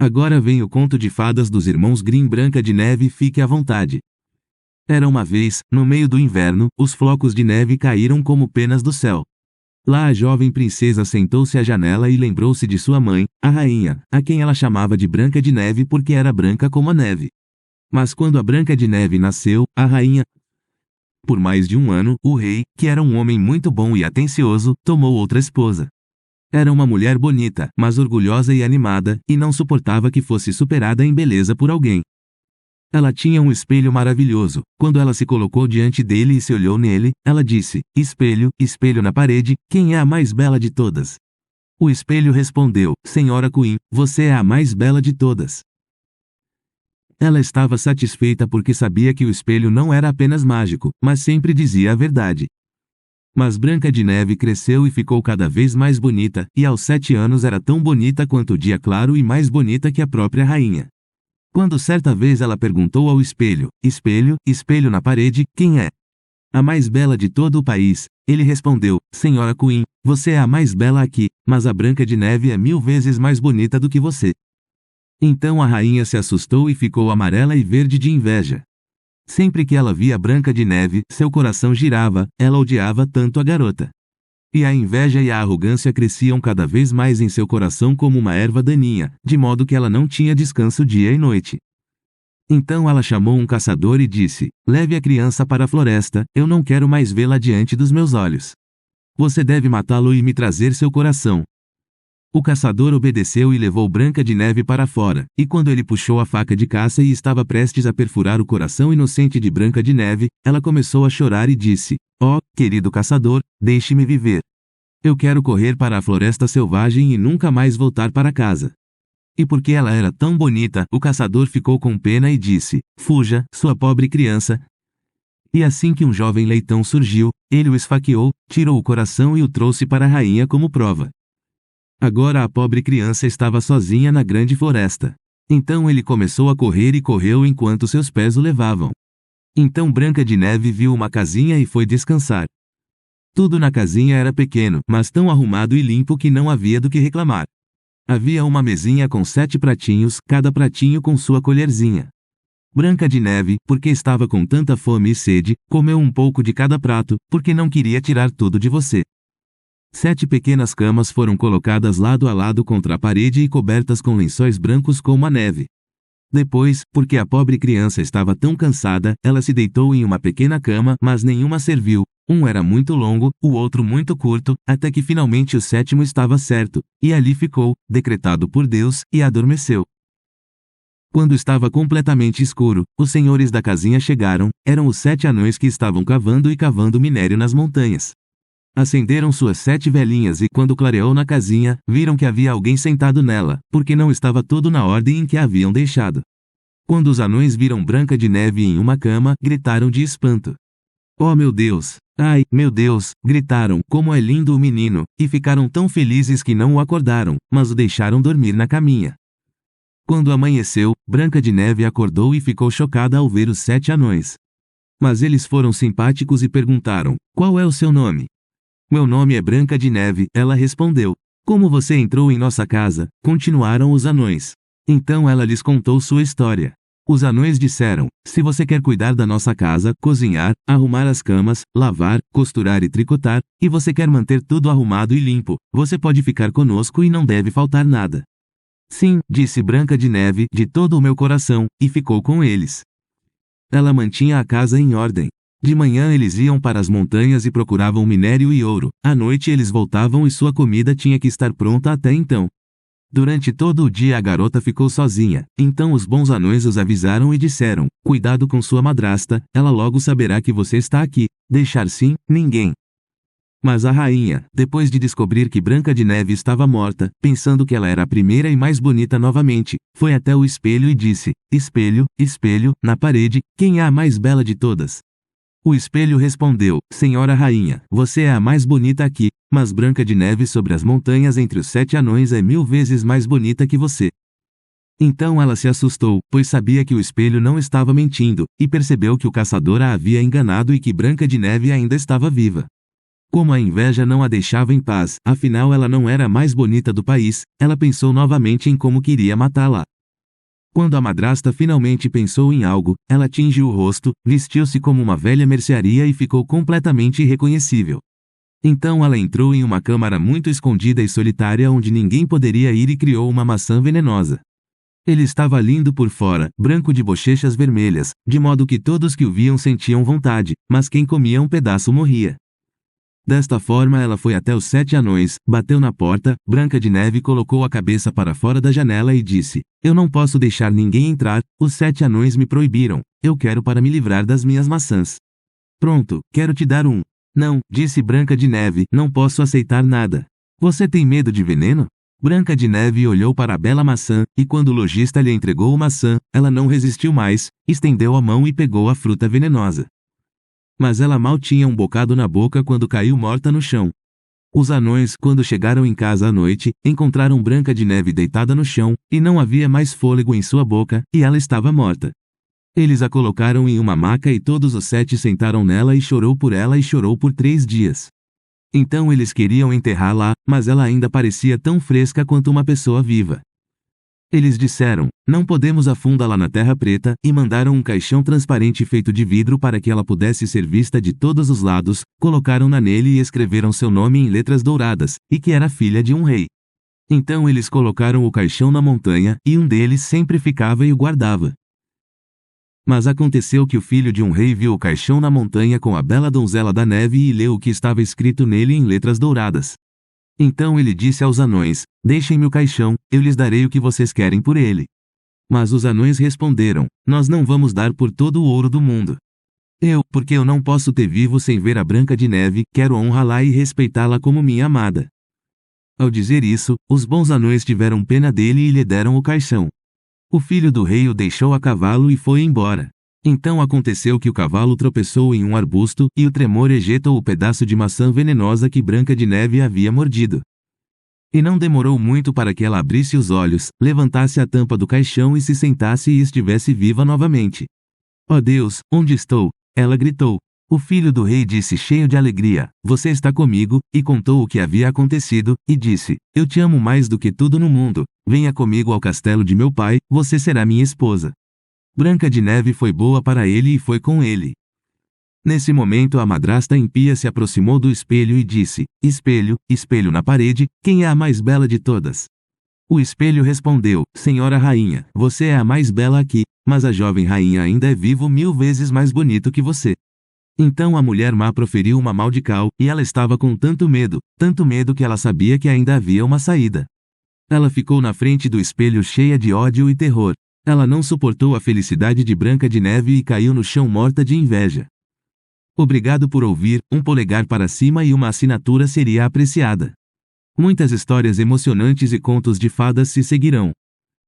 Agora vem o conto de fadas dos irmãos Grimm. Branca de Neve, fique à vontade. Era uma vez, no meio do inverno, os flocos de neve caíram como penas do céu. Lá a jovem princesa sentou-se à janela e lembrou-se de sua mãe, a rainha, a quem ela chamava de Branca de Neve porque era branca como a neve. Mas quando a Branca de Neve nasceu, a rainha... Por mais de um ano, o rei, que era um homem muito bom e atencioso, tomou outra esposa. Era uma mulher bonita, mas orgulhosa e animada, e não suportava que fosse superada em beleza por alguém. Ela tinha um espelho maravilhoso. Quando ela se colocou diante dele e se olhou nele, ela disse: Espelho, espelho na parede, quem é a mais bela de todas? O espelho respondeu: Senhora Queen, você é a mais bela de todas. Ela estava satisfeita porque sabia que o espelho não era apenas mágico, mas sempre dizia a verdade. Mas Branca de Neve cresceu e ficou cada vez mais bonita, e aos 7 anos era tão bonita quanto o dia claro e mais bonita que a própria rainha. Quando certa vez ela perguntou ao espelho: Espelho, espelho na parede, quem é a mais bela de todo o país? Ele respondeu: Senhora Queen, você é a mais bela aqui, mas a Branca de Neve é 1000 vezes mais bonita do que você. Então a rainha se assustou e ficou amarela e verde de inveja. Sempre que ela via Branca de Neve, seu coração girava, ela odiava tanto a garota. E a inveja e a arrogância cresciam cada vez mais em seu coração como uma erva daninha, de modo que ela não tinha descanso dia e noite. Então ela chamou um caçador e disse: Leve a criança para a floresta, eu não quero mais vê-la diante dos meus olhos. Você deve matá-lo e me trazer seu coração. O caçador obedeceu e levou Branca de Neve para fora, e quando ele puxou a faca de caça e estava prestes a perfurar o coração inocente de Branca de Neve, ela começou a chorar e disse: Oh, querido caçador, deixe-me viver. Eu quero correr para a floresta selvagem e nunca mais voltar para casa. E porque ela era tão bonita, o caçador ficou com pena e disse: Fuja, sua pobre criança. E assim que um jovem leitão surgiu, ele o esfaqueou, tirou o coração e o trouxe para a rainha como prova. Agora a pobre criança estava sozinha na grande floresta. Então ele começou a correr e correu enquanto seus pés o levavam. Então Branca de Neve viu uma casinha e foi descansar. Tudo na casinha era pequeno, mas tão arrumado e limpo que não havia do que reclamar. Havia uma mesinha com 7 pratinhos, cada pratinho com sua colherzinha. Branca de Neve, porque estava com tanta fome e sede, comeu um pouco de cada prato, porque não queria tirar tudo de você. 7 pequenas camas foram colocadas lado a lado contra a parede e cobertas com lençóis brancos como a neve. Depois, porque a pobre criança estava tão cansada, ela se deitou em uma pequena cama, mas nenhuma serviu. Um era muito longo, o outro muito curto, até que finalmente o 7º estava certo, e ali ficou, decretado por Deus, e adormeceu. Quando estava completamente escuro, os senhores da casinha chegaram, eram os 7 anões que estavam cavando e cavando minério nas montanhas. Acenderam suas 7 velinhas e quando clareou na casinha, viram que havia alguém sentado nela, porque não estava tudo na ordem em que a haviam deixado. Quando os anões viram Branca de Neve em uma cama, gritaram de espanto. Oh meu Deus! Ai, meu Deus! Gritaram, como é lindo o menino, e ficaram tão felizes que não o acordaram, mas o deixaram dormir na caminha. Quando amanheceu, Branca de Neve acordou e ficou chocada ao ver os 7 anões. Mas eles foram simpáticos e perguntaram: Qual é o seu nome? Meu nome é Branca de Neve, ela respondeu. Como você entrou em nossa casa? Continuaram os anões. Então ela lhes contou sua história. Os anões disseram: Se você quer cuidar da nossa casa, cozinhar, arrumar as camas, lavar, costurar e tricotar, e você quer manter tudo arrumado e limpo, você pode ficar conosco e não deve faltar nada. Sim, disse Branca de Neve, de todo o meu coração, e ficou com eles. Ela mantinha a casa em ordem. De manhã eles iam para as montanhas e procuravam minério e ouro, à noite eles voltavam e sua comida tinha que estar pronta até então. Durante todo o dia a garota ficou sozinha, então os bons anões os avisaram e disseram: Cuidado com sua madrasta, ela logo saberá que você está aqui, deixar sim, ninguém. Mas a rainha, depois de descobrir que Branca de Neve estava morta, pensando que ela era a primeira e mais bonita novamente, foi até o espelho e disse: Espelho, espelho, na parede, quem é a mais bela de todas? O espelho respondeu: Senhora rainha, você é a mais bonita aqui, mas Branca de Neve sobre as montanhas entre os 7 anões é 1000 vezes mais bonita que você. Então ela se assustou, pois sabia que o espelho não estava mentindo, e percebeu que o caçador a havia enganado e que Branca de Neve ainda estava viva. Como a inveja não a deixava em paz, afinal ela não era a mais bonita do país, ela pensou novamente em como queria matá-la. Quando a madrasta finalmente pensou em algo, ela tingiu o rosto, vestiu-se como uma velha mercearia e ficou completamente irreconhecível. Então ela entrou em uma câmara muito escondida e solitária onde ninguém poderia ir e criou uma maçã venenosa. Ele estava lindo por fora, branco de bochechas vermelhas, de modo que todos que o viam sentiam vontade, mas quem comia um pedaço morria. Desta forma ela foi até os 7 anões, bateu na porta, Branca de Neve colocou a cabeça para fora da janela e disse: Eu não posso deixar ninguém entrar, os 7 anões me proibiram, eu quero para me livrar das minhas maçãs. Pronto, quero te dar um. Não, disse Branca de Neve, não posso aceitar nada. Você tem medo de veneno? Branca de Neve olhou para a bela maçã, e quando o lojista lhe entregou a maçã, ela não resistiu mais, estendeu a mão e pegou a fruta venenosa. Mas ela mal tinha um bocado na boca quando caiu morta no chão. Os anões, quando chegaram em casa à noite, encontraram Branca de Neve deitada no chão, e não havia mais fôlego em sua boca, e ela estava morta. Eles a colocaram em uma maca e todos os 7 sentaram nela e chorou por ela e chorou por 3 dias. Então eles queriam enterrá-la, mas ela ainda parecia tão fresca quanto uma pessoa viva. Eles disseram: Não podemos afundá-la na terra preta, e mandaram um caixão transparente feito de vidro para que ela pudesse ser vista de todos os lados, colocaram-na nele e escreveram seu nome em letras douradas, e que era filha de um rei. Então eles colocaram o caixão na montanha, e um deles sempre ficava e o guardava. Mas aconteceu que o filho de um rei viu o caixão na montanha com a bela donzela da neve e leu o que estava escrito nele em letras douradas. Então ele disse aos anões: Deixem-me o caixão, eu lhes darei o que vocês querem por ele. Mas os anões responderam: Nós não vamos dar por todo o ouro do mundo. Porque eu não posso ter vivo sem ver a Branca de Neve, quero honrá-la e respeitá-la como minha amada. Ao dizer isso, os bons anões tiveram pena dele e lhe deram o caixão. O filho do rei o deixou a cavalo e foi embora. Então aconteceu que o cavalo tropeçou em um arbusto, e o tremor ejetou o pedaço de maçã venenosa que Branca de Neve havia mordido. E não demorou muito para que ela abrisse os olhos, levantasse a tampa do caixão e se sentasse e estivesse viva novamente. "Ó Deus, onde estou?" ela gritou. O filho do rei disse cheio de alegria: "Você está comigo", e contou o que havia acontecido, e disse: "Eu te amo mais do que tudo no mundo. Venha comigo ao castelo de meu pai, você será minha esposa." Branca de Neve foi boa para ele e foi com ele. Nesse momento a madrasta impia se aproximou do espelho e disse: "Espelho, espelho na parede, quem é a mais bela de todas?" O espelho respondeu: "Senhora rainha, você é a mais bela aqui, mas a jovem rainha ainda é vivo 1000 vezes mais bonito que você." Então a mulher má proferiu uma maldição, e ela estava com tanto medo que ela sabia que ainda havia uma saída. Ela ficou na frente do espelho cheia de ódio e terror. Ela não suportou a felicidade de Branca de Neve e caiu no chão morta de inveja. Obrigado por ouvir, um polegar para cima e uma assinatura seria apreciada. Muitas histórias emocionantes e contos de fadas se seguirão.